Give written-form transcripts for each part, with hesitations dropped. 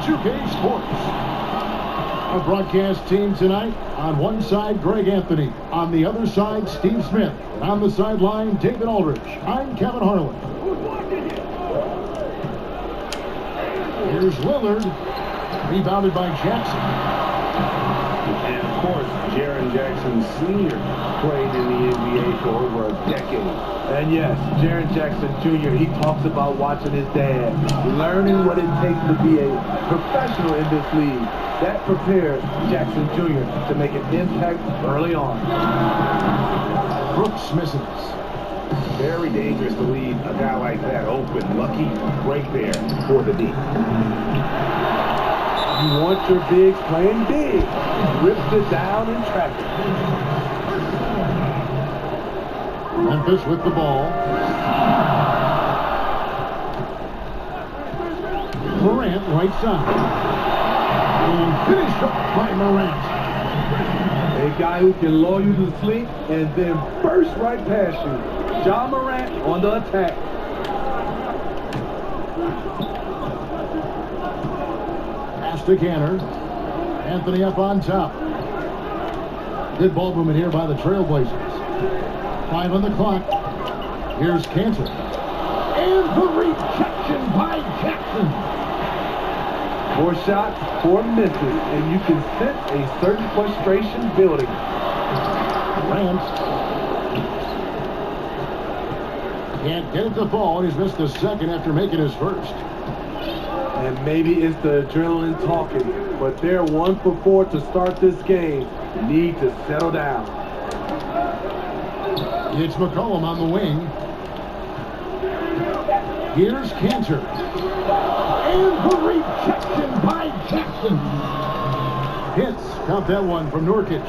2K Sports. Our broadcast team tonight, on one side, Greg Anthony. On the other side, Steve Smith. And on the sideline, David Aldrich. I'm Kevin Harlan. Here's Lillard. Rebounded by Jackson. And of course, Jaren Jackson Sr. played in the NBA for over a decade. And yes, Jaren Jackson Jr., he talks about watching his dad, learning what it takes to be a professional in this league. That prepares Jackson Jr. to make an impact early on. Brooks misses. Very dangerous to leave a guy like that open. Lucky right there for the D. You want your bigs playing big. Rips it down in traffic. Memphis with the ball. Morant right side. And finished up by Morant. A guy who can lull you to sleep and then burst right past you. Ja Morant on the attack. Pass to Canner. Anthony up on top. Good ball movement here by the Trailblazers. 5 on the clock. Here's Cantor. And the rejection by Jackson. 4 shots, 4 misses, and you can sense a certain frustration building. Grant can't get it to fall. He's missed a second after making his first. And maybe it's the adrenaline talking, but they're 1 for 4 to start this game. Need to settle down. It's McCollum on the wing. Here's Cantor. And the rejection by Jackson. Hits. Count that one from Nurkic.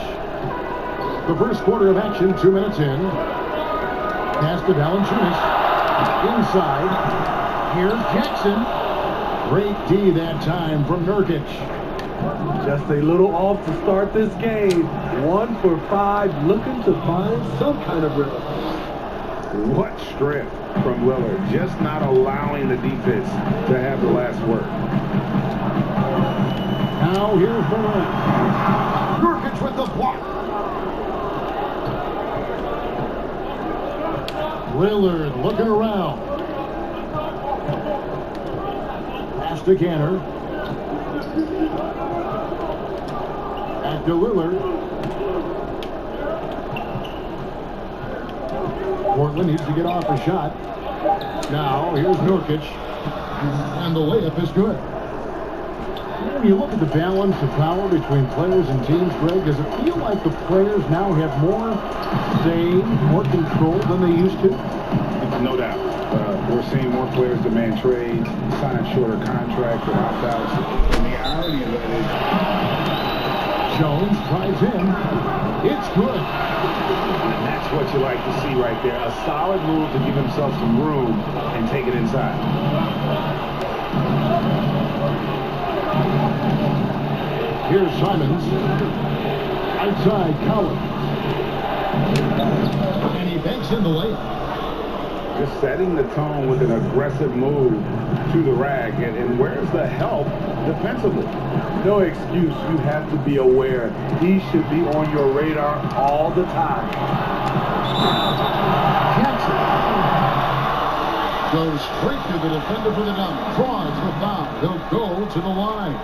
The first quarter of action, 2 minutes in. Pass to Valanciunas. Inside. Here's Jackson. Great D that time from Nurkic. Just a little off to start this game. 1 for 5, looking to find some kind of rhythm. What strength from Lillard, just not allowing the defense to have the last word. Now here's Morant. Nurkic with the block. Lillard looking around. Pass to Canner. Back to Lillard. Portland needs to get off a shot. Now, here's Nurkic. And the layup is good. When you look at the balance of power between players and teams, Greg, does it feel like the players now have more say, more control than they used to? No doubt. We're seeing more players demand trades, sign shorter contracts with opt-outs. And the irony of it is... Jones tries in. It's good. And that's what you like to see right there. A solid move to give himself some room and take it inside. Here's Simons. Outside Collins. And he banks in the layup. Just setting the tone with an aggressive move to the rack. And where's the help defensively? No excuse. You have to be aware. He should be on your radar all the time. Jackson goes straight to the defender for the dunk. Draws the foul. He'll go to the line.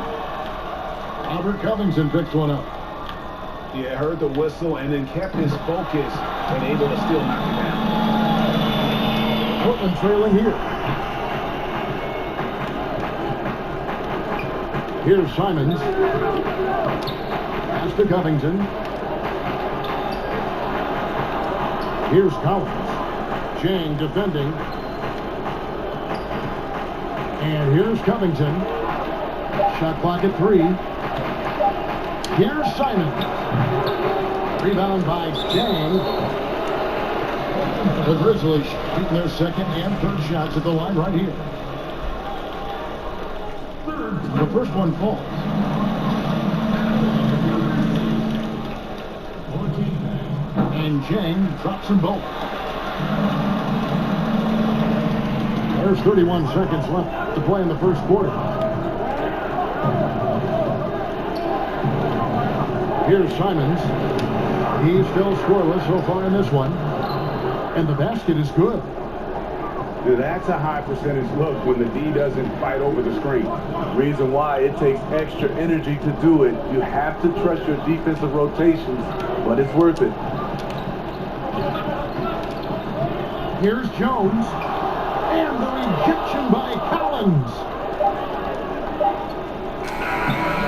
Robert Covington picks one up. Yeah, heard the whistle and then kept his focus and able to still knock it down. Portland trailing here. Here's Simons. Pass to Covington. Here's Collins. Chang defending. And here's Covington. Shot clock at 3. Here's Simons. Rebound by Chang. The Grizzlies shooting their second and third shots at the line right here. The first one falls. And Chang drops them both. There's 31 seconds left to play in the first quarter. Here's Simons. He's still scoreless so far in this one. And the basket is good. Now, that's a high percentage look when the D doesn't fight over the screen. Reason why it takes extra energy to do it. You have to trust your defensive rotations, but it's worth it. Here's Jones. And the rejection by Collins.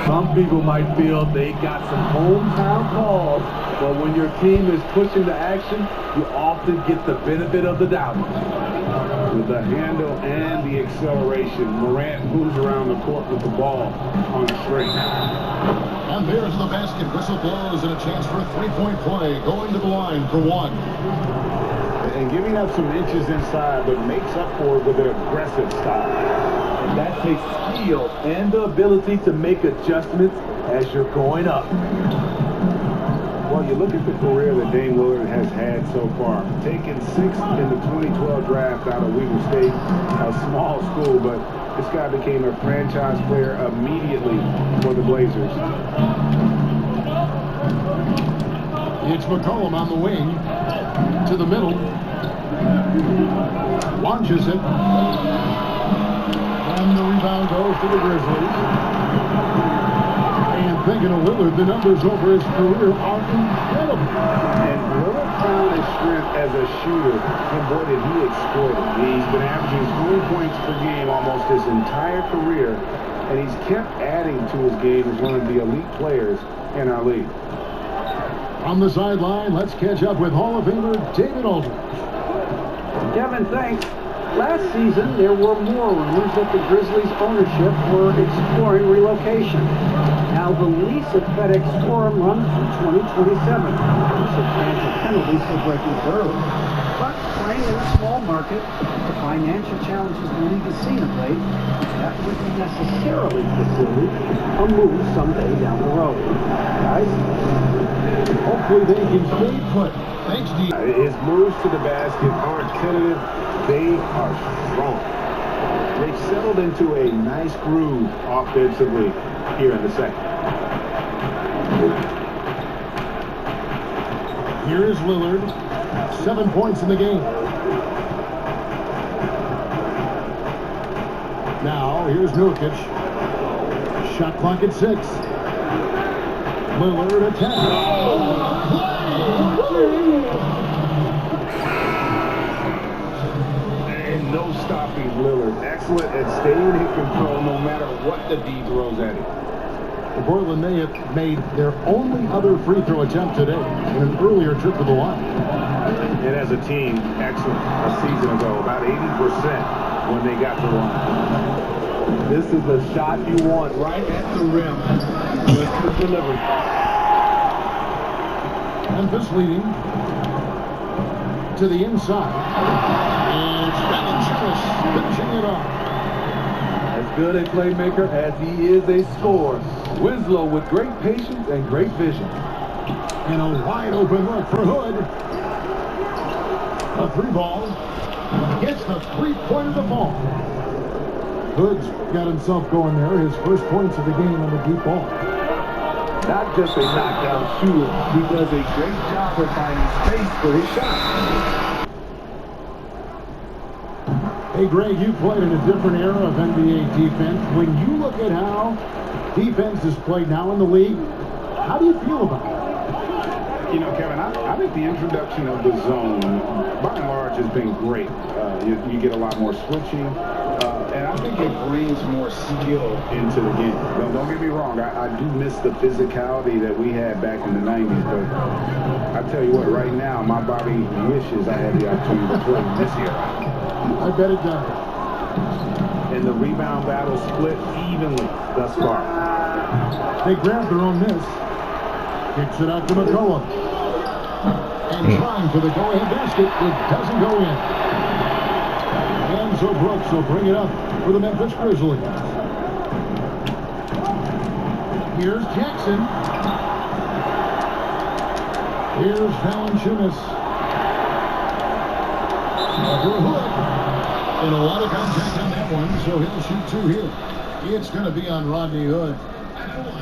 Some people might feel they got some hometown calls, but when your team is pushing the action, you often get the benefit of the doubt. With the handle and the acceleration, Morant moves around the court with the ball on the string. And there's the basket. Whistle blows and a chance for a three-point play. Going to the line for one. And giving up some inches inside, but makes up for it with an aggressive style. And that takes skill and the ability to make adjustments as you're going up. Well, you look at the career that Dame Lillard has had so far. Taken 6th in the 2012 draft out of Weaver State, a small school, but this guy became a franchise player immediately for the Blazers. It's McCollum on the wing. To the middle. Launches it. And the rebound goes to the Grizzlies. And thinking of Lillard, the numbers over his career are incredible. And Lillard found his strength as a shooter, and boy, did he exploit it. He's been averaging 20 points per game almost his entire career, and he's kept adding to his game as one of the elite players in our league. On the sideline, let's catch up with Hall of Famer David Aldridge. Kevin, thanks. Last season, there were more rumors that the Grizzlies' ownership were exploring relocation. Now, the lease at FedEx Forum runs through 2027. Substantial penalties for breaking it early. But playing in a small market, the financial challenges the league has seen of late, that wouldn't necessarily preclude a move someday down the road. Guys? Hopefully they can stay put. Thanks, D. His moves to the basket aren't tentative. They are strong. They've settled into a nice groove offensively here in the second. Here is Lillard. 7 points in the game. Now, here's Nurkic. Shot clock at 6. Lillard attacks. And no stopping Lillard. Excellent at staying in control no matter what the D throws at him. Portland may have made their only other free throw attempt today in an earlier trip to the line. And as a team, excellent. A season ago, about 80% when they got to the line. This is the shot you want right at the rim. Just the delivery. Memphis leading to the inside. And Valanciunas finishing it off. As good a playmaker as he is a scorer, Winslow with great patience and great vision. And a wide open look for Hood. A three ball. Gets the three-pointer of the ball. Hood's got himself going there. His first points of the game on the deep ball. Not just a knockdown shooter, he does a great job of finding space for his shot. Hey, Greg, you played in a different era of NBA defense. When you look at how defense is played now in the league, how do you feel about it? You know, Kevin, I think the introduction of the zone, by and large, has been great. You get a lot more switching, and I think it brings more skill into the game. Don't get me wrong, I do miss the physicality that we had back in the 90s, but I tell you what, right now, my body wishes I had the opportunity to play this era. I bet it does. And the rebound battle split evenly thus far. They grab their own miss. Kicks it out to McCollum. And trying for the go-ahead basket. It doesn't go in. And so Brooks will bring it up for the Memphis Grizzlies. Here's Jackson. Here's Valanciunas. For Hood. And a lot of contact on that one, so he'll shoot two here. It's going to be on Rodney Hood.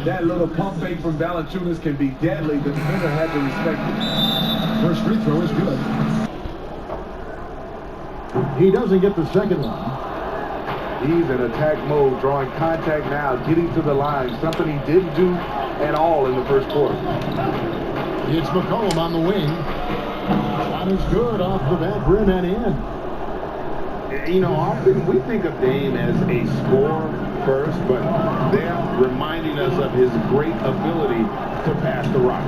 That little pump fake from Valanciunas can be deadly. The defender had to respect it. First free throw is good. He doesn't get the second one. He's in attack mode, drawing contact now, getting to the line, something he didn't do at all in the first quarter. It's McCollum on the wing. Shot is good off the back rim and in. You know, often we think of Dame as a scorer first, but they're reminding us of his great ability to pass the rock.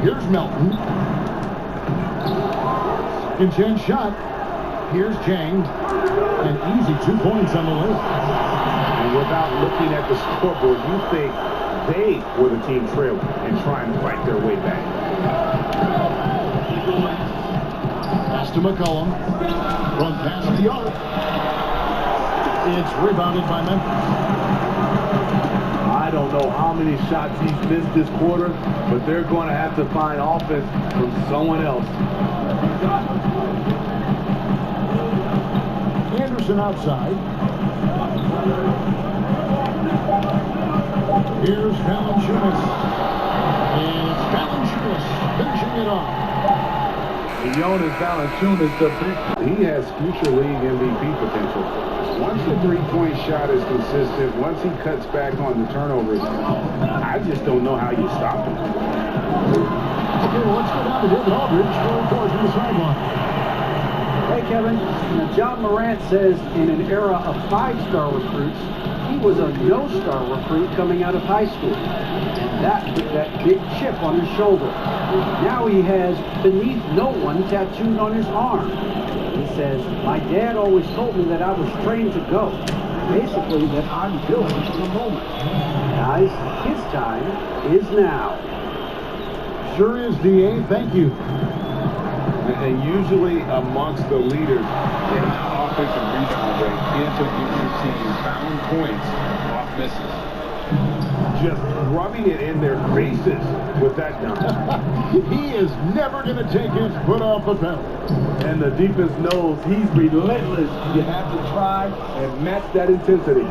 Here's Melton. Second chance shot. Here's Jang. An easy 2 points on the list. And without looking at the scoreboard, you think they were the team trailing and trying to fight their way back. Pass to McCollum. Run past the arc. It's rebounded by Memphis. I don't know how many shots he's missed this quarter, but they're going to have to find offense from someone else. Anderson outside. Here's Valanciunas. And it's Valanciunas finishing it off. Jonas Valanciunas, the big... He has future league MVP potential. Once the three-point shot is consistent, once he cuts back on the turnovers, I just don't know how you stop him. Okay, well, let's go down to David Aldridge for reports from the sideline. Hey, Kevin. Now, John Morant says in an era of 5-star recruits, he was a no-star recruit coming out of high school. And that with that big chip on his shoulder. Now he has beneath no one tattooed on his arm. He says, my dad always told me that I was trained to go. Basically, that I'm built for the moment. Guys, his time is now. Sure is, D.A. Thank you. And usually amongst the leaders in that offensive rebound rate, he introduces his team found points off misses. Just rubbing it in their faces with that dunk. He is never going to take his foot off the pedal. And the defense knows he's relentless. You have to try and match that intensity.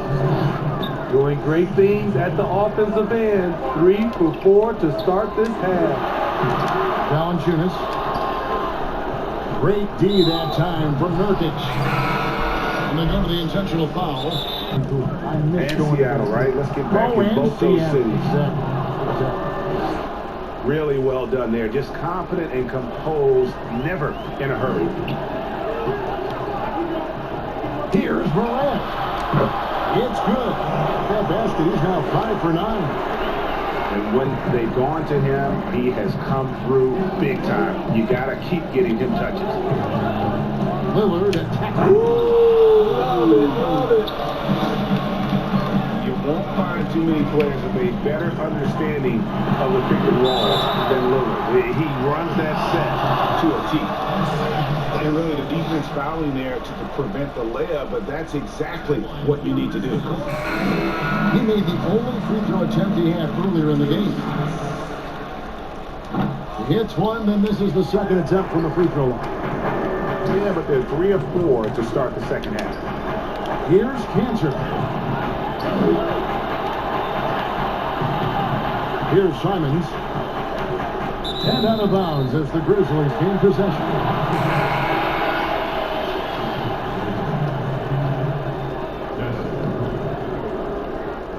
Doing great things at the offensive end. 3 for 4 to start this half. Valanciunas. Great D that time from Nurkic. And they go to the intentional foul. I missed And going Seattle, right? Let's get back in both those cities. Exactly. Really well done there. Just confident and composed, never in a hurry. Here's Morant. It's good. That basket is now 5 for 9. And when they've gone to him, he has come through big time. You got to keep getting him touches. Lillard attacking. Love it. You won't find too many players with a better understanding of the pick and roll than Lillard. He runs that set to a T. And really the defense fouling there to prevent the layup, but that's exactly what you need to do. He made the only free throw attempt he had earlier in the game. He hits one, then this is the second attempt from the free throw line. Yeah, but they're 3 of 4 to start the second half. Here's Cantor. Here's Simons. And out of bounds as the Grizzlies gain possession.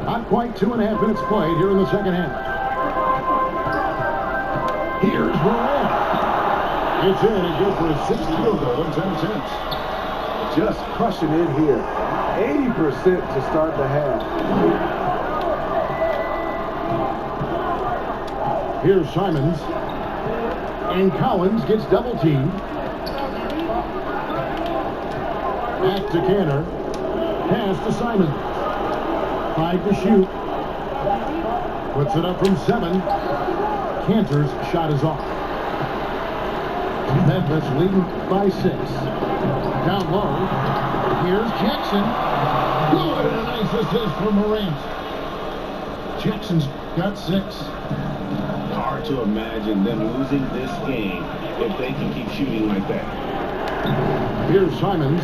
Not quite 2.5 minutes played here in the second half. Here's Morant. It's in and good for a 60 field goal in 10 attempts. Just crushing it here. 80% to start the half. Here's Simons. And Collins gets double teamed. Back to Cantor. Pass to Simons. 5 to shoot. Puts it up from 7. Cantor's shot is off. Memphis leading by 6. Down low. Here's Jackson. Good, and a nice assist from Morant. Jackson's got 6. Hard to imagine them losing this game if they can keep shooting like that. Here's Simons.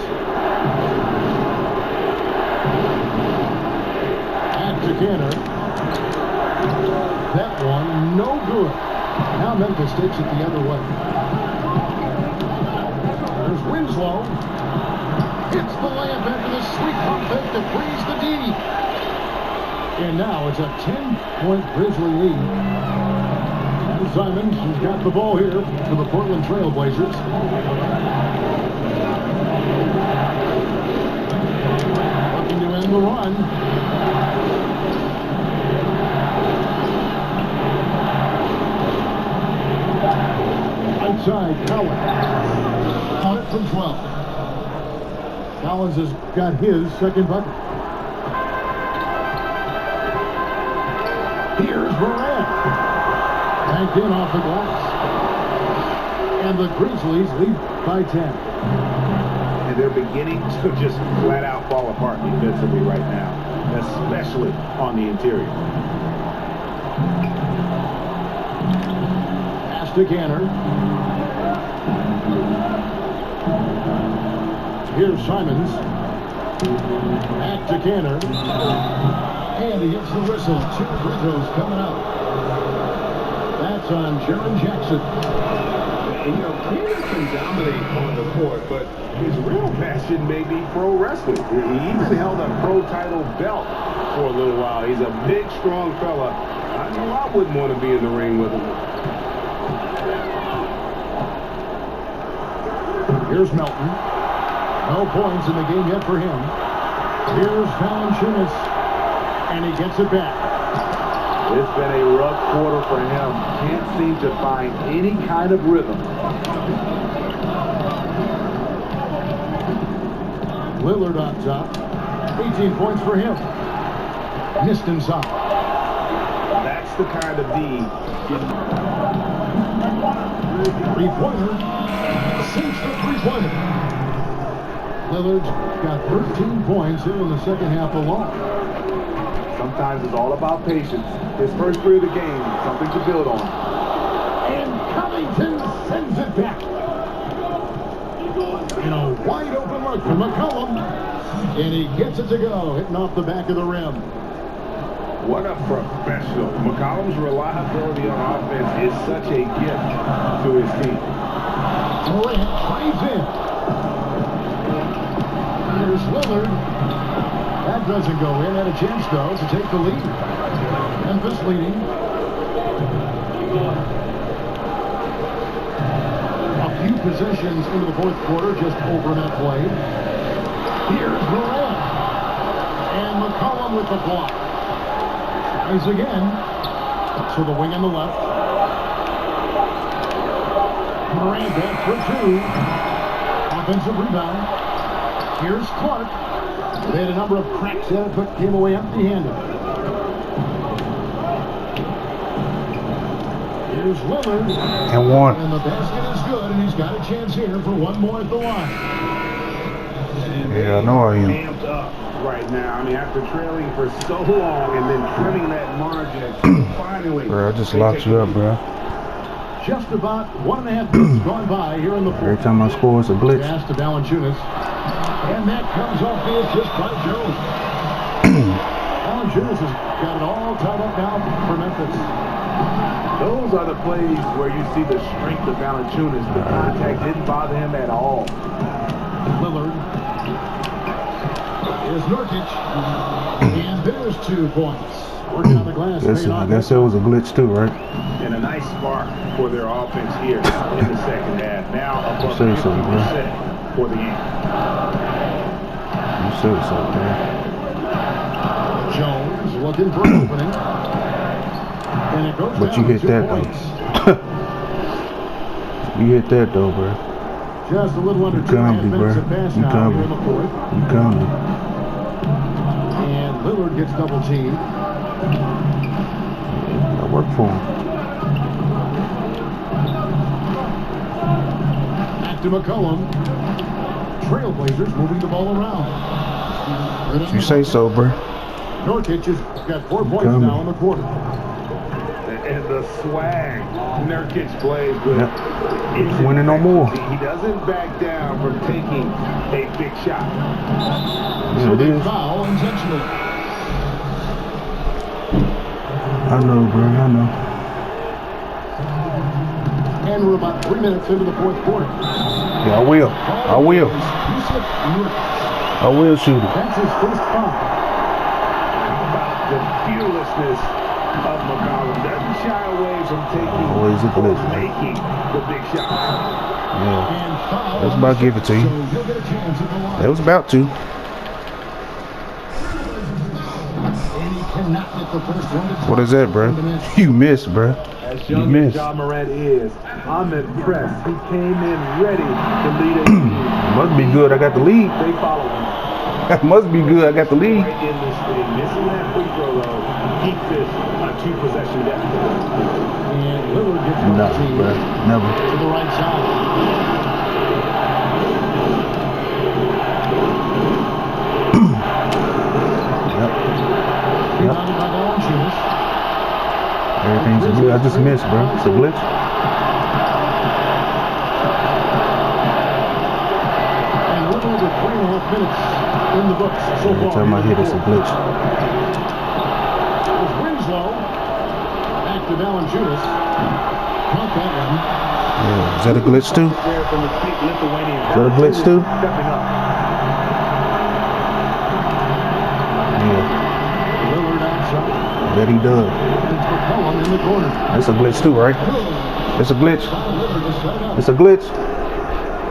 to Canner. That one, no good. Now Memphis takes it the other way. There's Winslow. Hits the layup after the sweet pump fake to freeze the D. And now it's a 10-point Grizzly lead. And Simons has got the ball here for the Portland Trail Blazers. Looking to end the run. Outside, Collins. On it from 12. Collins has got his second bucket. Here's Moran. Banked in off the glass. And the Grizzlies lead by 10. And they're beginning to just flat out fall apart defensively right now, especially on the interior. Pass to Canner. Here's Simons. Back to Canner. And he gets the whistle. 2 free throws coming up. That's on Jaren Jackson. And, you know, Canner can dominate on the court, but his real passion may be pro wrestling. He even held a pro title belt for a little while. He's a big, strong fella. I know I wouldn't want to be in the ring with him. Here's Melton. No points in the game yet for him. Here's Valanciunas. And he gets it back. It's been a rough quarter for him. Can't seem to find any kind of rhythm. Lillard on top. 18 points for him. Missed inside. That's the kind of D. Three-pointer. Sinks the three-pointer. Lillard's got 13 points here in the second half alone. Sometimes it's all about patience. His first three of the game, something to build on. And Covington sends it back. And a wide open look for McCollum. And he gets it to go, hitting off the back of the rim. What a professional. McCollum's reliability on offense is such a gift to his team. Durant trades in. Here's Lillard. That doesn't go in. Had a chance, though, to take the lead. Memphis leading. A few possessions into the fourth quarter, just over that play. Here's Moran. And McCollum with the block. Tries again. To the wing on the left. Moran back for 2. Offensive rebound. Here's Clark. They had a number of cracks at it, but came away empty-handed. Here's Lillard. And one. And the basket is good, and he's got a chance here for one more at the line. Yeah, I know I am. Amped up right now. I mean, after trailing for so long and then trimming that margin, finally. Bro, I just locked you up, bro. Just about 1.5 minutes gone by here in the fourth. Every time I score, it's a glitch. Pass to Valanciunas. And that comes off the assist by Jones. Valanciunas has got it all tied up now for Memphis. Those are the plays where you see the strength of Valanciunas. The contact didn't bother him at all. Lillard. Here's Nurkic. And there's 2 points. Working on the glass. I guess it was a glitch too, right? And a nice spark for their offense here in the second half. Now above Say so, 50% for the game. You said so, man. Jones looking for an opening. And it goes But you hit that, though. You hit that, though, bro. Just a little under 2.5 minutes to pass now here in the fourth. You coming. And Lillard gets double teamed. That worked for him. Back to McCollum. Trailblazers moving the ball around. You say so, bro. Nurkic has got 4 points now in the quarter. And the swag Nurkic plays with. Yep. Winning no more. He doesn't back down from taking a big shot. Yeah, it is. Foul intentionally. I know, bro. I know. And we're about 3 minutes into the fourth quarter. Yeah, I will. I will. I will shoot it. That's his first foul. The fearlessness of McCollum doesn't shy away from taking Always a glitch, man. making the big shot. Yeah. And foul. That's about to give it to you. So he'll get a chance at the line. It was about to. And he cannot get the first one to What is that, bro? You missed, bro. As You young as missed. John Morant is, I'm impressed. He came in ready to lead a team. Must be good. I got the lead. They follow him. Must be good. I got the lead. Right in this thing. Missing that free throw, though. Keep this a two-possession deficit. And Lillard gets Nah, the team bro. Never. to the right side. Yep. Rebounded by Valanciunas. Everything's a glitch. I just missed, bro. It's a glitch. And a little over 3.5 minutes in the books so Every far. time I hit, it's a glitch. There's Winslow. Back to Valanciunas. Caught that one. Yeah. Is that a glitch too? There from the big Lithuanian. Is that a glitch too? Stepping up. Yeah. Lillard outside. That he does. And McCollum in the corner. That's a glitch too, right? It's a glitch. Lillard to set it up. It's a glitch.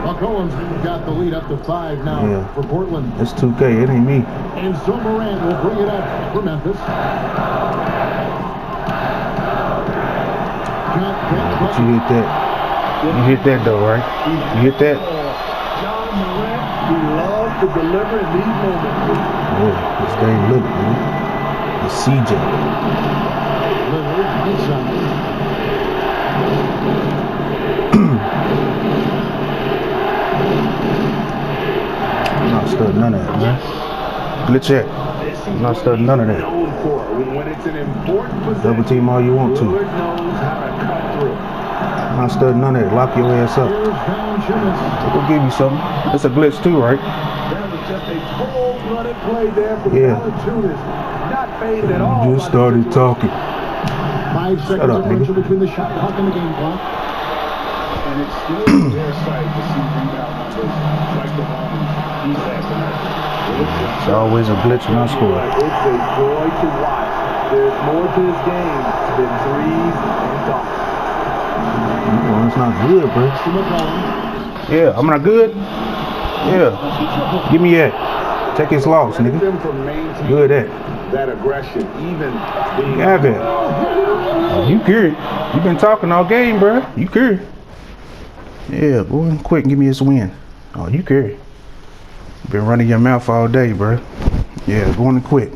McCollum's got the lead up to 5 now Yeah. for Portland. It's 2K. It ain't me. And so Morant will bring it up for Memphis. But you hit that. You hit that though, right? You hit that? John Morant, we love to deliver in these moments. Yeah. This game lit, man. It's CJ. Lillard inside. I'm not studying none of that, man. Glitch that. I'm not studying none of that. Known for when it's an important position. Double team all you want to. Lillard knows how to cut through. I'm not studying none of that. Lock your ass up. Here's Valanciunas. It'll give you something. It's a glitch too, right? There was just a cold-blooded play there from Yeah. Valanciunas. Not faded at all. You just started talking. 5 seconds up, differential nigga. between the shot clock and the game clock. And it's still their sight to see rebound numbers like the one he's had tonight. It's always a glitch when I score. It's a joy to watch. There's more to this game than threes and dunks. Well, it's not good, bro. To McCollum. Yeah, I'm not good. Yeah. Give me that. Take his loss, Credit nigga. them for maintaining Good at. that aggression, even being Have it. Oh, you cured. You been talking all game, bro. You cured. Yeah, go in quick and give me this win. Oh, you cured. Been running your mouth all day, bro. Yeah, go in quick.